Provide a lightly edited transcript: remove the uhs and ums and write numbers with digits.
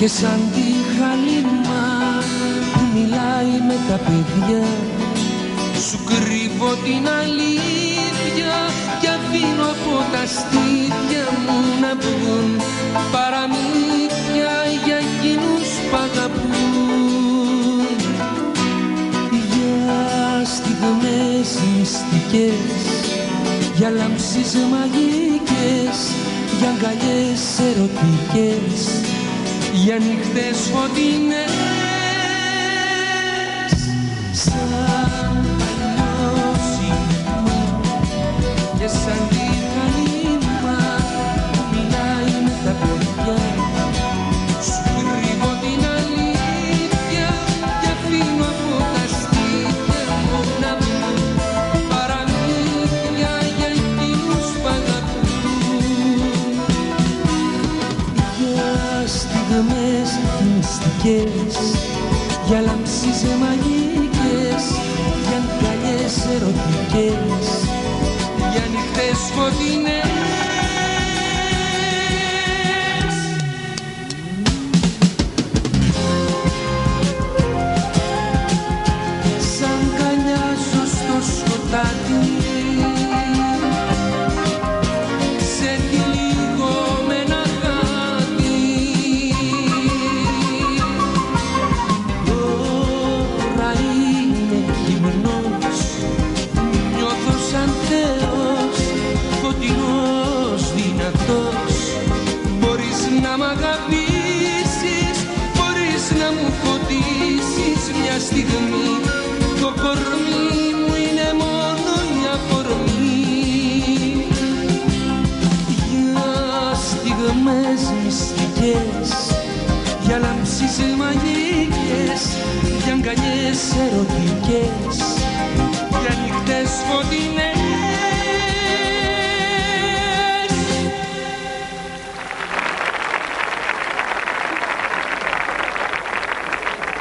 Και σαν τη χαλίμα που μιλάει με τα παιδιά, σου κρύβω την αλήθεια κι αφήνω από τα στήθια μου να βγουν παραμύθια για εκείνους που αγαπούν. Για στιγμές μυστικές, για λάμψεις μαγικές, για αγκαλιές ερωτικές, για νύχτες φωτεινές. Σαν νιώσιμο και σαν τη χαλίμα που μιλάει με τα παιδιά, σου κρύβω την αλήθεια και αφήνω από τα στήθια μου να βγουν παραμύθια για εκείνους που αγαπούν. Για στιγμές μυστικές, για λάμψεις μαγικές, για αγκαλιές ερωτικές, για νύχτες φωτεινές. Σαν καλιάζω στο σκοτάδι, σε τυλίγω με ένα χάδι. Τώρα είναι γυμνός, νιώθω σαν Θεός, φωτεινός, δυνατός. Μπορείς να μ' αγαπήσεις, μπορείς να μου φωτίσεις μια στιγμή. Το κορμί μου είναι μόνο μια αφορμή. Για στιγμές μυστικές, για λάμψεις μαγικές, για αγκαλιές ερωτικές, για νύχτες φωτεινές.